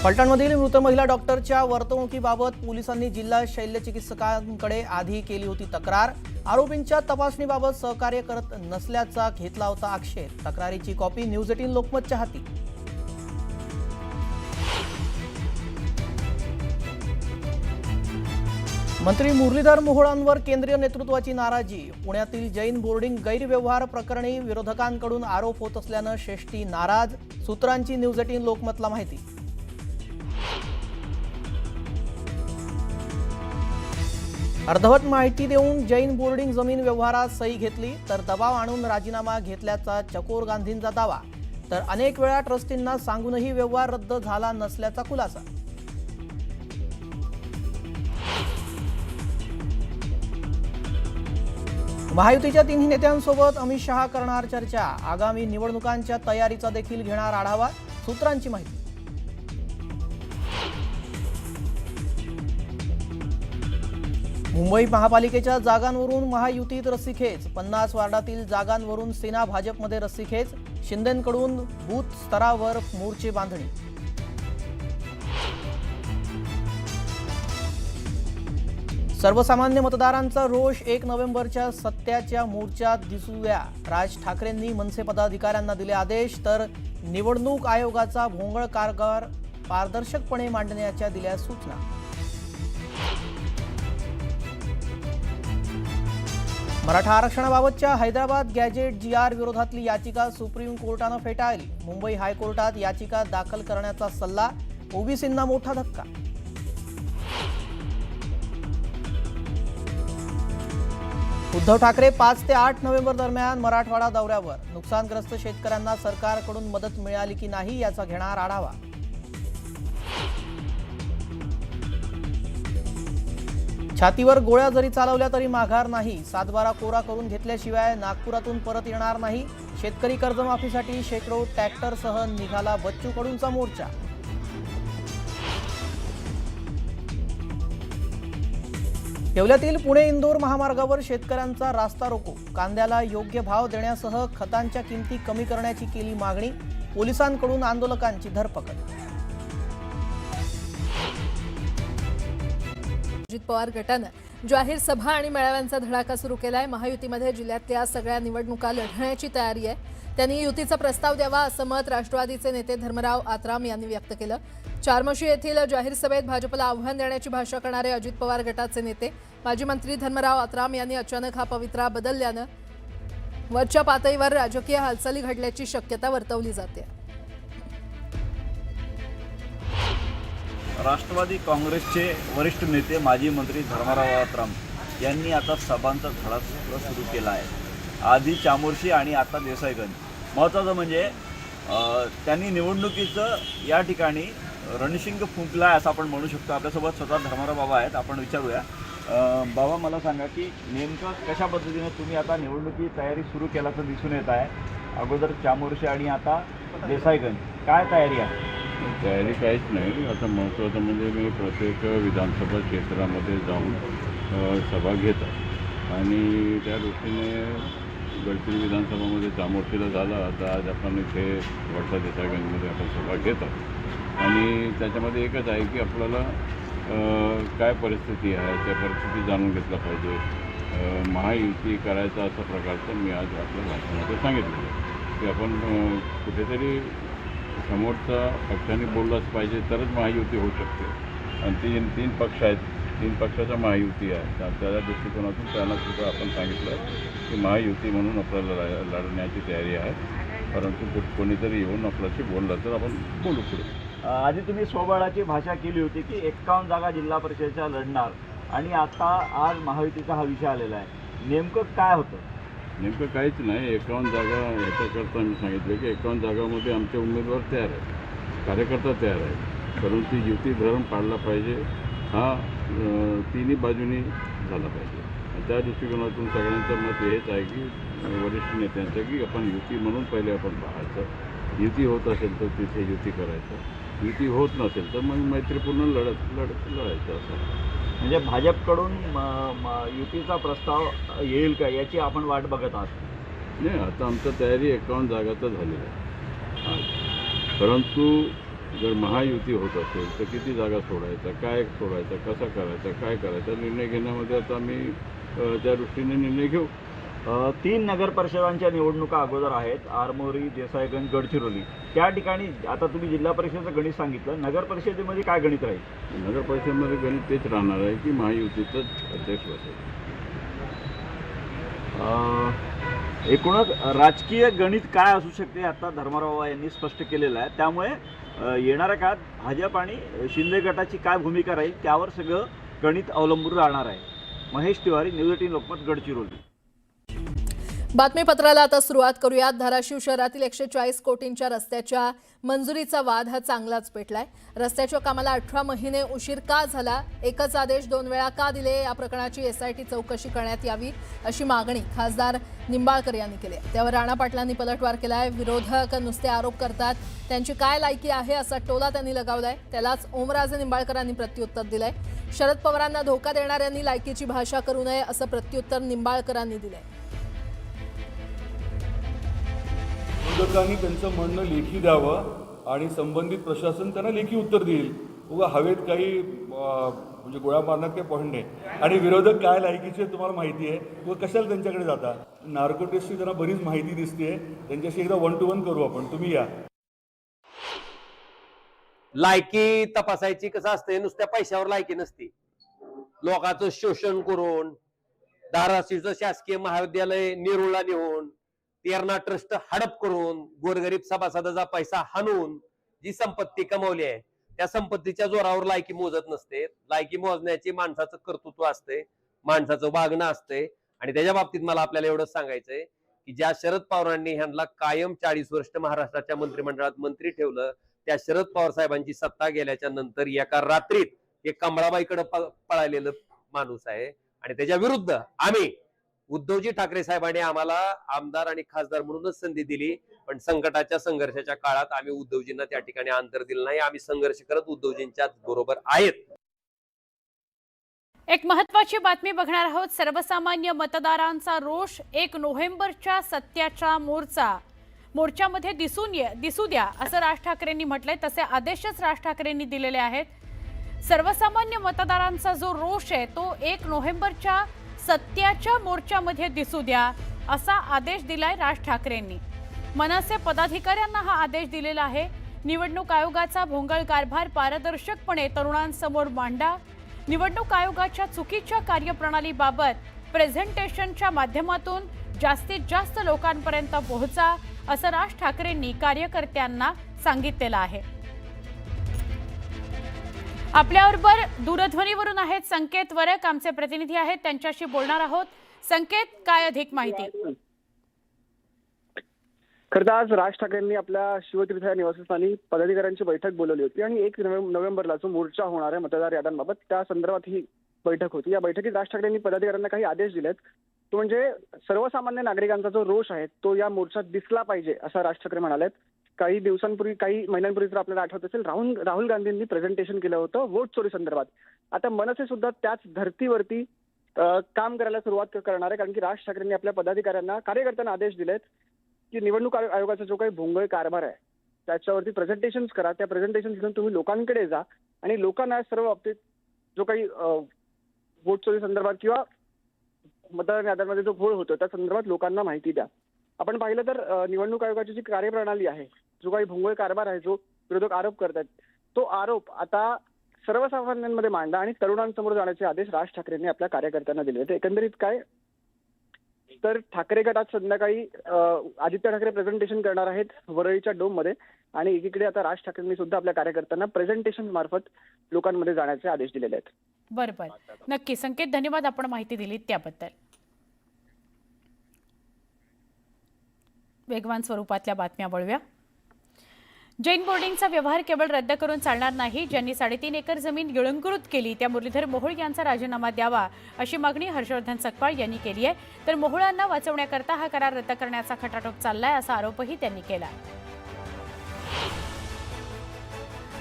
फलटणमधील मृत महिला डॉक्टरच्या वर्तणुकीबाबत पोलिसांनी जिल्हा शल्यचिकित्सकांकडे आधी केली होती तक्रार। आरोपींच्या तपासणीबाबत सहकार्य करत नसल्याचा घेतला होता आक्षेप। तक्रारीची कॉपी न्यूज 18 लोकमतच्या हाती। मंत्री मुरलीधर मोहोळांवर केंद्रीय नेतृत्वाची नाराजी। पुण्यातील जैन बोर्डिंग गैरव्यवहार प्रकरणी विरोधकांकडून आरोप होत असल्याने शेष्टी नाराज। सूत्रांची न्यूज 18 लोकमतला माहिती। अर्धवट माहिती देऊन जैन बोर्डिंग जमीन व्यवहारात सही घेतली तर दबाव आणून राजीनामा घेतल्याचा चकोर गांधींचा दावा। तर अनेक वेळा ट्रस्टींना सांगूनही व्यवहार रद्द झाला नसल्याचा खुलासा। महायुतीच्या तिन्ही नेत्यांसोबत अमित शहा करणार चर्चा। आगामी निवडणुकांच्या तयारीचा देखील घेणार आढावा। सूत्रांची माहिती। मुंबई महापालिकेच्या जागांवरून महायुतीत रस्सीखेच। 50 वार्डातील जागांवरून सेना भाजपमध्ये रस्सीखेच। शिंदेंकडून बूथ स्तरावर मोर्चे बांधणी। सर्वसामान्य मतदारांचा रोष 1 नोव्हेंबरच्या सत्याच्या मोर्चात दिसू द्या। राज ठाकरेंनी मनसे पदाधिकाऱ्यांना दिले आदेश। तर निवडणूक आयोगाचा भोंगळ कारभार पारदर्शकपणे मांडण्याच्या दिल्या सूचना। मराठा आरक्षणाबाबतच्या हैदराबाद गॅजेट GR विरोधातली याचिका सुप्रीम कोर्टानं फेटाळली। मुंबई हायकोर्टात याचिका दाखल करण्याचा सल्ला। ओबीसींना मोठा धक्का। उद्धव ठाकरे 5 ते 8 नोव्हेंबर दरम्यान मराठवाडा दौऱ्यावर। नुकसानग्रस्त शेतकऱ्यांना सरकारकडून मदत मिळाली की नाही याचा घेणार आढावा। छातीवर गोळ्या जरी चालवल्या तरी माघार नाही। 7/12 कोरा करून घेतल्याशिवाय नागपुरातून परत येणार नाही। शेतकरी कर्जमाफीसाठी शेकडो ट्रॅक्टरसह निघाला बच्चू कडूंचा मोर्चा। येवल्यातील पुणे इंदोर महामार्गावर शेतकऱ्यांचा रास्ता रोको। कांद्याला योग्य भाव देण्यासह खतांच्या किमती कमी करण्याची केली मागणी। पोलिसांकडून आंदोलकांची धरपकड। अजित पवार गटानं जाहीर सभा आणि मेळाव्यांचा धडाका सुरू केलाय। महायुतीमध्ये जिल्ह्यातल्या सगळ्या निवडणुका लढण्याची तयारी आहे। त्यांनी युतीचा प्रस्ताव द्यावा असं मत राष्ट्रवादीचे नेते धर्मराव आत्राम यांनी व्यक्त केलं। चारमोशी येथील जाहीर सभेत भाजपला आव्हान देण्याची भाषा करणारे अजित पवार गटाचे नेते माजी मंत्री धर्मराव आत्राम यांनी अचानक हा पवित्रा बदलल्यानं वरच्या पातळीवर राजकीय हालचाली घडल्याची शक्यता वर्तवली जाते। राष्ट्रवादी काँग्रेसचे वरिष्ठ नेते माजी मंत्री धर्मराव आत्राम यांनी आता सभांचा धडा सुरू केला आहे। आधी चामोर्शी आणि आता देसाईगंज। महत्त्वाचं म्हणजे त्यांनी निवडणुकीचं या ठिकाणी रणशिंग फुंकला आहे असं आपण म्हणू शकतो। आपल्यासोबत स्वतः धर्मराव बाबा आहेत, आपण विचारूया। बाबा, मला सांगा की नेमकं कशा पद्धतीने तुम्ही आता निवडणुकी तयारी सुरू केल्याचं दिसून येत आहे? अगोदर चामोर्शी आणि आता देसाईगंज, काय तयारी आहे? तयारी काहीच नाही। आता महत्त्वाचं म्हणजे मी प्रत्येक विधानसभा क्षेत्रामध्ये जाऊन सभा घेतो आणि त्या दृष्टीने गडचिरोली विधानसभामध्ये चामोर्शीला झाला। आता आज आपण इथे वडसा देसाईगंजमध्ये आपण सभा घेतो आणि त्याच्यामध्ये एकच आहे की आपल्याला काय परिस्थिती आहे त्या परिस्थिती जाणून घेतला पाहिजे। महायुती करायचा असा प्रकारचं मी आज आपल्या भाषणामध्ये सांगितलं की आपण कुठेतरी समोरचा पक्षाने बोललाच पाहिजे तरच महायुती होऊ शकते। आणि तीन पक्ष आहेत, 3 पक्षाचा महायुती आहे। त्या दृष्टिकोनातून त्यांना सुद्धा आपण सांगितलं की महायुती म्हणून आपल्याला लढण्याची तयारी आहे, परंतु कोणीतरी येऊन आपल्याशी बोललं तर आपण बोलू पुढे। आधी तुम्ही स्वबळाची भाषा केली होती की 51 जागा जिल्हा परिषदेच्या लढणार आणि आता आज महायुतीचा हा विषय आलेला आहे। नेमकं काय होतं? नेमकं काहीच नाही। 51 जागा ह्याच्याकरता मी सांगितलं की 51 जागामध्ये आमचे उमेदवार तयार आहेत, कार्यकर्ता तयार आहेत, परंतु युती धर्म पाळला पाहिजे हा तिन्ही बाजूनी झाला पाहिजे। त्या दृष्टिकोनातून सगळ्यांचं मत हेच आहे की वरिष्ठ नेत्यांचं की आपण युती म्हणून पहिले आपण पाहायचं। युती होत असेल तर तिथे युती करायचं, युती होत नसेल तर मग मैत्रीपूर्ण लढायचं असं। म्हणजे भाजपकडून युतीचा प्रस्ताव येईल का याची आपण वाट बघत आहात? नाही, आता आमची तयारी 51 जागाचं झालेली आहे, परंतु जर महायुती होत असेल तर किती जागा सोडायचा, काय सोडायचा, कसा करायचा, काय करायचा निर्णय घेण्यामध्ये आता आम्ही त्या दृष्टीने निर्णय घेऊ. 3 नगर परिषदांच्या निवडणुका अगोदर आहेत, आरमोरी, देसाईगंज, गडचिरोली. त्या ठिकाणी आता तुम्ही जिल्हा परिषदेचं गणित सांगितलं, नगर परिषदेमध्ये काय गणित राहील? नगर परिषदेमध्ये गणित तेच राहणार आहे की महायुतीचंच अध्यक्ष असेल. एकूणच राजकीय गणित काय असू शकते आता धर्माराव यांनी स्पष्ट केलेलं आहे. त्यामुळे येणाऱ्या काळात भाजप आणि शिंदे गटाची काय भूमिका राहील त्यावर सगळं गणित अवलंबून राहणार आहे. महेश तिवारी, न्यूज 18 लोकमत, गडचिरोली. बातमीपत्राला आता सुरुवात करूयात. धाराशिव शहरातील 140 कोटींच्या रस्त्याच्या मंजुरीचा वाद हा चांगलाच पेटलाय. रस्त्याच्या कामाला 18 महिने उशीर का झाला, एकच आदेश 2 वेळा का दिले, या प्रकरणाची SIT चौकशी करण्यात यावी अशी मागणी खासदार निंबाळकर यांनी केली. त्यावर राणा पाटलांनी पलटवार केलाय. विरोधक नुसते आरोप करतात, त्यांची काय लायकी आहे असा टोला त्यांनी लगावलाय. त्यालाच ओमराजे निंबाळकरांनी प्रत्युत्तर दिलंय. शरद पवारांना धोका देणाऱ्यांनी लायकीची भाषा करू नये असं प्रत्युत्तर निंबाळकरांनी दिलंय. विरोधकांनी त्यांचं म्हणणं लेखी द्यावं आणि संबंधित प्रशासन त्यांना लेखी उत्तर देईल. उगा हवेत काही म्हणजे गोळा मारण्यात काही पॉईंट नाही. आणि विरोधक काय लायकीचे तुम्हाला माहिती आहे, उगा कशाला त्यांच्याकडे जाता. नार्को टेस्टची त्यांना बरीच माहिती दिसते. त्यांच्याशी एकदा 1 to 1 करू आपण, तुम्ही या. लायकी तपासायची कसं असते, नुसत्या पैशावर लायकी नसते. लोकांचं शोषण करून धाराशिवचं शासकीय महाविद्यालय नेरूळला नेऊन तेरणा ट्रस्ट हडप करून गोरगरीब सभासदाचा पैसा हाणून जी संपत्ती कमावली आहे त्या संपत्तीच्या जोरावर लायकी मोजत नसते. लायकी मोजण्याची माणसाचं कर्तृत्व असते, माणसाचं वागणं असते. आणि त्याच्या बाबतीत मला आपल्याला एवढंच सांगायचंय की ज्या शरद पवारांनी ह्यांना कायम 40 वर्ष महाराष्ट्राच्या मंत्रिमंडळात मंत्री ठेवलं, त्या शरद पवार साहेबांची सत्ता गेल्याच्या नंतर एका रात्रीत हे कमळाबाईकडे पळालेलं माणूस आहे. आणि त्याच्या विरुद्ध आम्ही उद्धवजी ठाकरे साहेबांनी आम्हाला आमदार आणि खासदार म्हणूनच संधी दिली, पण संकटाच्या संघर्षाच्या काळात आम्ही उद्धवजींना त्या ठिकाणी अंतर दिलं नाही. आम्ही संघर्ष करत उद्धवजींच्या बरोबर आहेत. एक महत्त्वाची बातमी बघणार आहोत. सर्वसामान्य मतदारांचा रोष 1 नोव्हेंबरच्या सत्याच्या मोर्चामध्ये दिसू द्या असं राज ठाकरेंनी म्हटलंय. तसे आदेशच राज ठाकरेंनी दिलेले आहेत. सर्वसामान्य मतदारांचा जो रोष आहे तो 1 नोव्हेंबरच्या सत्याच्या मोर्चामध्ये दिसू द्या असा आदेश दिलाय राज ठाकरेंनी. मनसे पदाधिकाऱ्यांना हा आदेश दिलेला आहे. निवडणूक आयोगाचा भोंगळ कारभार पारदर्शकपणे तरुणांसमोर मांडा. निवडणूक आयोगाच्या चुकीच्या कार्यप्रणालीबाबत प्रेझेंटेशनच्या माध्यमातून जास्तीत जास्त लोकांपर्यंत पोहोचा असं राज ठाकरेंनी कार्यकर्त्यांना सांगितलेलं आहे. आपल्याबरोबर दूरध्वनीवरून आहेत संकेत वरक, आमचे प्रतिनिधी आहेत, त्यांच्याशी बोलणार आहोत. संकेत, काय अधिक माहिती? खरं तर आज राज ठाकरेंनी आपल्या शिवतीर्थ या निवासस्थानी पदाधिकाऱ्यांची बैठक बोलवली होती आणि 1 नोव्हेंबरला जो मोर्चा होणार आहे मतदार याद्यांबाबत त्या संदर्भात ही बैठक होती. या बैठकीत राज ठाकरेंनी पदाधिकाऱ्यांना काही आदेश दिलेत. तो म्हणजे सर्वसामान्य नागरिकांचा जो रोष आहे तो या मोर्चात दिसला पाहिजे असं राज ठाकरे म्हणालेत. काही महिन्यांपूर्वी जर आपल्याला आठवत असेल राहुल गांधींनी प्रेझेंटेशन केलं होतं वोट चोरी संदर्भात. आता मनसे सुद्धा त्याच धर्तीवरती काम करायला सुरुवात करणार आहे, कारण की राज ठाकरेंनी आपल्या पदाधिकाऱ्यांना कार्यकर्त्यांना आदेश दिलेत की निवडणूक आयोगाचा जो काही भोंगळ कारभार आहे त्याच्यावरती प्रेझेंटेशन करा. त्या प्रेझेंटेशन घेऊन तुम्ही लोकांकडे जा आणि लोकांना सर्व बाबतीत जो काही वोट चोरी संदर्भात किंवा मतदार याद्यांमध्ये जो घोळ होतो त्या संदर्भात लोकांना माहिती द्या. आपण पाहिलं तर निवडणूक आयोगाची जी कार्यप्रणाली आहे, जो काही भोंगळ कारभार आहे, जो विरोधक आरोप करतात, तो आरोप आता सर्वसामान्यांमध्ये मांडा आणि तरुणांसमोर जाण्याचे आदेश राज ठाकरेंनी आपल्या कार्यकर्त्यांना दिले होते. एकंदरीत काय तर ठाकरे गटात संध्याकाळी आदित्य ठाकरे प्रेझेंटेशन करणार आहेत वरळीच्या डोममध्ये आणि एकीकडे आता राज ठाकरेंनी सुद्धा आपल्या कार्यकर्त्यांना प्रेझेंटेशन मार्फत लोकांमध्ये जाण्याचे आदेश दिलेले आहेत. बरोबर, नक्की संकेत, धन्यवाद आपण माहिती दिली त्याबद्दल. वेगवान स्वरूपातल्या बातम्या वळूया. जैन बोर्डिंगचा व्यवहार केवळ रद्द करून चालणार नाही. ज्यांनी 3.5 एकर जमीन गिळंकृत केली त्या मुरलीधर मोहोळ यांचा राजीनामा द्यावा अशी मागणी हर्षवर्धन सकपाळ यांनी केली आहे. तर मोहोळांना वाचवण्याकरता हा करार रद्द करण्याचा खटाटोप चाललाय असा आरोपही त्यांनी केला.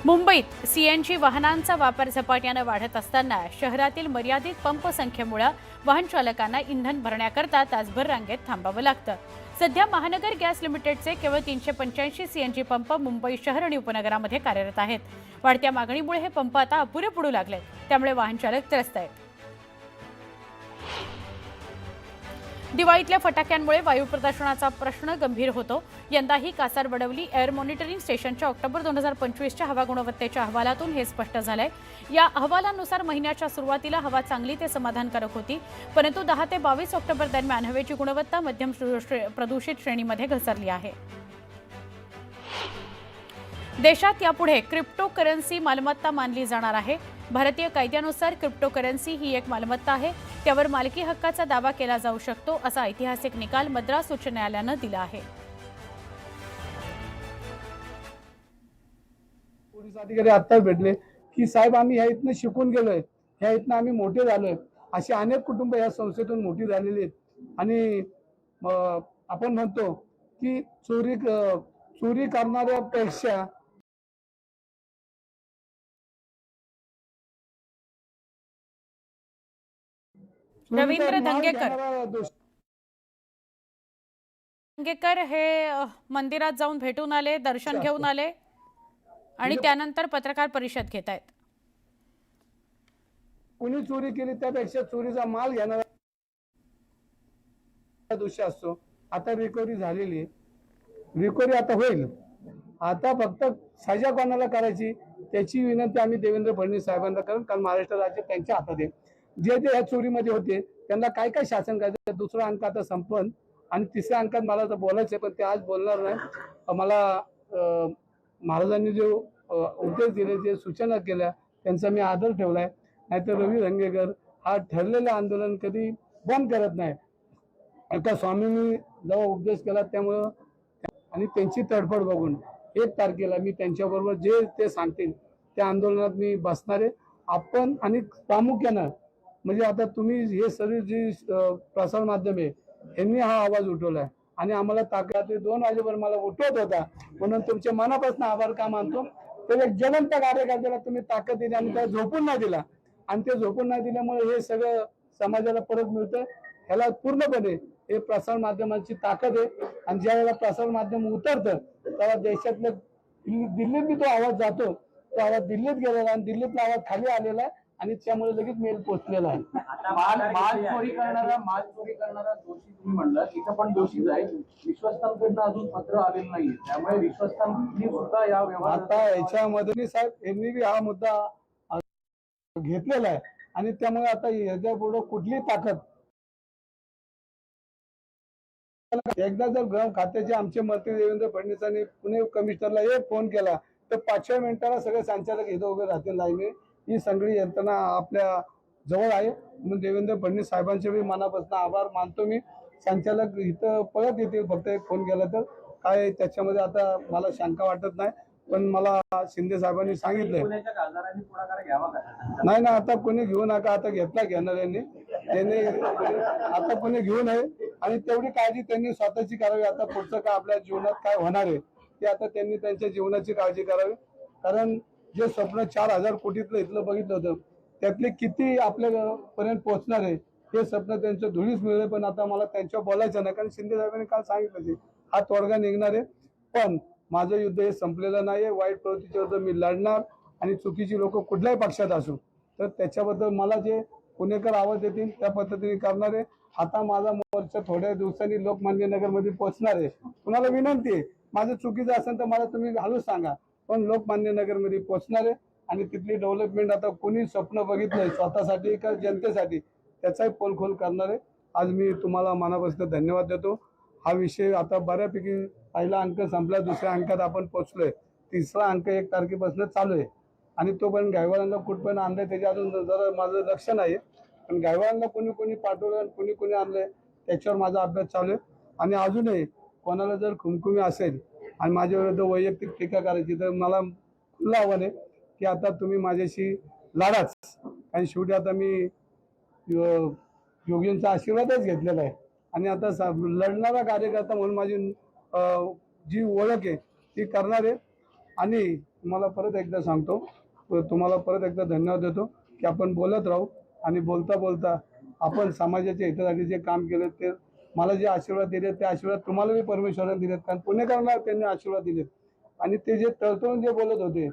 मुंबईत CNG वाहनांचा वापर झपाट्याने वाढत असताना शहरातील मर्यादित पंप संख्येमुळे वाहन चालकांना इंधन भरण्याकरता तासभर रांगेत थांबावं लागतं. सध्या महानगर गॅस लिमिटेडचे केवळ 385 CNG पंप मुंबई शहर आणि उपनगरामध्ये कार्यरत आहेत. वाढत्या मागणीमुळे हे पंप आता अपुरे पडू लागले, त्यामुळे वाहन चालक त्रस्त आहेत. दिवाळीतल्या फटाक्यांमुळे वायू प्रदूषणाचा प्रश्न गंभीर होतो. यंदाही कासारवडवली एअर मॉनिटरिंग स्टेशनच्या ऑक्टोबर 2025च्या हवा गुणवत्तेच्या अहवालातून हे स्पष्ट झालंय. या अहवालानुसार महिन्याच्या सुरुवातीला हवा चांगली ते समाधानकारक होती, परंतु 10 ते 22 ऑक्टोबर दरम्यान हवेची गुणवत्ता मध्यम प्रदूषित श्रेणीमध्ये घसरली आहे. देशात यापुढे क्रिप्टोकरन्सी मालमत्ता मानली जाणार आहे. भारतीय कायद्यानुसार क्रिप्टोकरन्सी ही एक मालमत्ता आहे, त्यावर मालकी हक्काचा दावा केला जाऊ शकतो, असा ऐतिहासिक निकाल मद्रास उच्च न्यायालयानं दिला आहे. पोलीस अधिकारी आत्ताच भेटले की साहेब आम्ही ह्या इथनं शिकून गेलोय, ह्या इथनं आम्ही मोठे झालोय. अशी अनेक कुटुंब या संस्थेतून मोठी झालेली आहेत. आणि आपण म्हणतो की चोरी करणाऱ्यापेक्षा रवींद्र धंगेकर हे मंदिरात जाऊन भेटून आले, दर्शन घेऊन आले आणि त्यानंतर पत्रकार परिषद घेत आहेत. कोणी चोरी केली त्यापेक्षा चोरीचा माल घेणारा दोषी असतो. आता रिकव्हरी झालेली आहे, रिकव्हरी आता होईल. आता फक्त सजा कोणाला करायची त्याची विनंती आम्ही देवेंद्र फडणवीस साहेबांना करू, कारण महाराष्ट्र राज्य त्यांच्या हातात आहे. जे ह्या चोरीमध्ये होते त्यांना काय काय शासन करायचं. दुसरा अंक आता संपन्न आणि तिसऱ्या अंकात मला तर बोलायचं आहे, पण ते आज बोलणार नाही. मला महाराजांनी जो उपदेश दिले, जे सूचना केल्या, त्यांचा मी आदर ठेवलाय. नाहीतर रवी धंगेकर हा ठरलेलं आंदोलन कधी बंद करत नाही. एका स्वामींनी जेव्हा उपदेश केला त्यामुळं आणि त्यांची तडफड बघून 1 तारखेला मी त्यांच्याबरोबर जे ते सांगतील त्या आंदोलनात मी बसणार आहे. आपण आणि प्रामुख्यानं म्हणजे आता तुम्ही हे सगळी जी प्रसार माध्यम आहे यांनी हा आवाज उठवलाय आणि आम्हाला ताकद 2 वाजेवर मला उठवत होता, म्हणून तुमच्या मनापासून आभार का मानतो. तर एक जलंत कार्यकर्त्याला तुम्ही ताकद दिली आणि त्याला झोपून नाही दिला, आणि ते झोपून नाही दिल्यामुळे हे सगळं समाजाला परत मिळतं. ह्याला पूर्णपणे हे प्रसार माध्यमांची ताकद आहे. आणि ज्या वेळेला प्रसार माध्यम उतरतं तेव्हा देशातल्या दिल्लीत बी तो आवाज जातो. तो आवाज दिल्लीत गेलेला आणि दिल्लीतला आवाज खाली आलेला आहे आणि त्यामुळे लगेच मेल पोहोचलेला आहे. माल चोरी करणारा दोषी तुम्ही म्हणलं, इथं पण दोषीच आहे. विश्वस्तांकडनं अजून पत्र आलेलं नाही, त्यामुळे विश्वस्तांनी सुद्धा या व्यवहारात आता याच्यामध्ये साहेब यांनी बी हा मुद्दा घेतलेला आहे आणि त्यामुळे आता याच्या पुढे कुठली ताकद. एकदा जर गृह खात्याचे आमचे मंत्री देवेंद्र फडणवीसांनी पुणे कमिशनरला एक फोन केला तर 5व्या मिनिटाला सगळे संचालक इथं उभे राहतील लाईने. ही सगळी यंत्रणा आपल्या जवळ आहे, म्हणून देवेंद्र फडणवीस साहेबांचे बी मनापासून आभार मानतो मी. संचालक इथं पळत येतील फक्त एक फोन केला तर. काय त्याच्यामध्ये आता मला शंका वाटत नाही, पण मला शिंदे साहेबांनी सांगितलंय नाही ना आता कोणी घेऊ नका. आता घेतला घेणाऱ्यांनी त्यांनी आता कोणी घेऊ नये आणि तेवढी काळजी त्यांनी स्वतःची करावी. आता पुढचं काय आपल्या जीवनात काय होणार आहे ते आता त्यांनी त्यांच्या जीवनाची काळजी करावी. कारण जे स्वप्न 4000 कोटीतलं इथलं बघितलं होतं त्यातले किती आपल्यापर्यंत पोहोचणार आहे हे स्वप्न त्यांच्या धुळीस मिळले. पण आता मला त्यांच्यावर बोलायचं नाही, कारण शिंदे साहेबांनी काल सांगितलं की हा तोडगा निघणार आहे. पण माझं युद्ध हे संपलेलं नाहीये. वाईट प्रवृत्तीच्या विरुद्ध मी लढणार आणि चुकीची लोक कुठल्याही पक्षात असू तर त्याच्याबद्दल मला जे पुणेकर आवाज देतील त्या पद्धतीने करणार आहे. आता माझा मोर्चा थोड्या दिवसांनी लोकमान्य नगरमध्ये पोहोचणार आहे. तुम्हाला विनंती आहे, माझं चुकीचं असेल तर मला तुम्ही हळूच सांगा, पण लोकमान्य नगरमध्ये पोहोचणार आहे. आणि तिथली डेव्हलपमेंट आता कोणी स्वप्न बघितलंय स्वतःसाठी का जनतेसाठी त्याचाही पोलखोल करणार आहे. आज मी तुम्हाला मनापासून धन्यवाद देतो. हा विषय आता बऱ्यापैकी पहिला अंक संपला, दुसऱ्या अंकात आपण पोहोचलोय, तिसरा अंक 1 तारखेपासून चालू आहे. आणि तो पण गायवाल्यांना कुठपर्यंत आणलाय त्याच्या अजून जरा माझं लक्ष नाही, पण गायवाल्यांना कोणी पाठवलं कोणी आणलंय त्याच्यावर माझा अभ्यास चालू आहे. आणि अजूनही कोणाला जर खुमखुमी असेल आणि माझ्या विरुद्ध वैयक्तिक टीका करायची तर मला खुलं आव्हान आहे की आता तुम्ही माझ्याशी लढाच. आणि शेवटी आता मी योगींचा आशीर्वादच घेतलेला आहे आणि आता लढणारा कार्यकर्ता म्हणून माझी जी ओळख आहे ती करणार आहे. आणि तुम्हाला परत एकदा सांगतो, तुम्हाला परत एकदा धन्यवाद देतो की आपण बोलत राहू आणि बोलता बोलता आपण समाजाच्या हितासाठी जे काम केलं ते मला जे आशीर्वाद दिले ते आशीर्वाद तुम्हाला बी परमेश्वराने दिलेत, कारण पुणेकरांना त्यांनी आशीर्वाद दिलेत. आणि ते जे तळतळून जे बोलत होते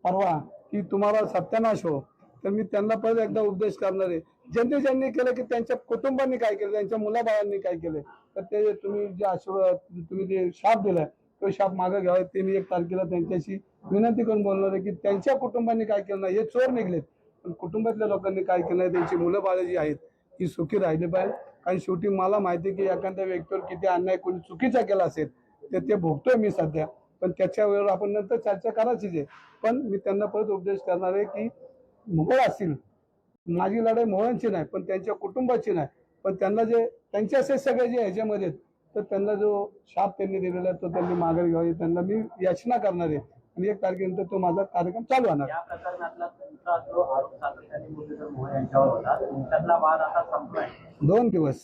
परवा की तुम्हाला सत्यानाश हो, तर मी त्यांना परत एकदा उपदेश करणार आहे. ज्यांनी केलं की त्यांच्या कुटुंबांनी काय केलं, त्यांच्या मुलाबाळांनी काय केलं, तर ते तुम्ही जे आशीर्वाद तुम्ही जे शाप दिलाय तो शाप मागे घ्यावा. ते मी 1 तारखेला त्यांच्याशी विनंती करून बोलणार आहे की त्यांच्या कुटुंबांनी काय केलं नाही, हे चोर निघलेत, पण कुटुंबातल्या लोकांनी काय केलं नाही, त्यांची मुलं बाळ जी आहेत ही सुखी राहिली पाहिजे. कारण शेवटी मला माहिती की एखाद्या व्यक्तीवर किती अन्याय कोणी चुकीचा केला असेल तर ते भोगतोय मी सध्या, पण त्याच्यावर आपण नंतर चर्चा करायचीच आहे. पण मी त्यांना परत उपदेश करणार आहे की मोहळ असतील, माझी लढाई मोहळांची नाही पण त्यांच्या कुटुंबाची नाही, पण त्यांना जे त्यांचे असे सगळे जे ह्याच्यामध्ये तर त्यांना जो शाप त्यांनी दिलेला आहे तो त्यांनी माघारी घ्यावी, त्यांना मी याचना करणार आहे. आणि 1 तारखेनंतर तो माझा कार्यक्रम चालू होणार. या प्रकरणातला तुमचा जो आरोप सातत्याने मुरलीधर मोहोळ यांच्यावर होता, तुमच्यातला वाद आता संपलाय. 2 दिवस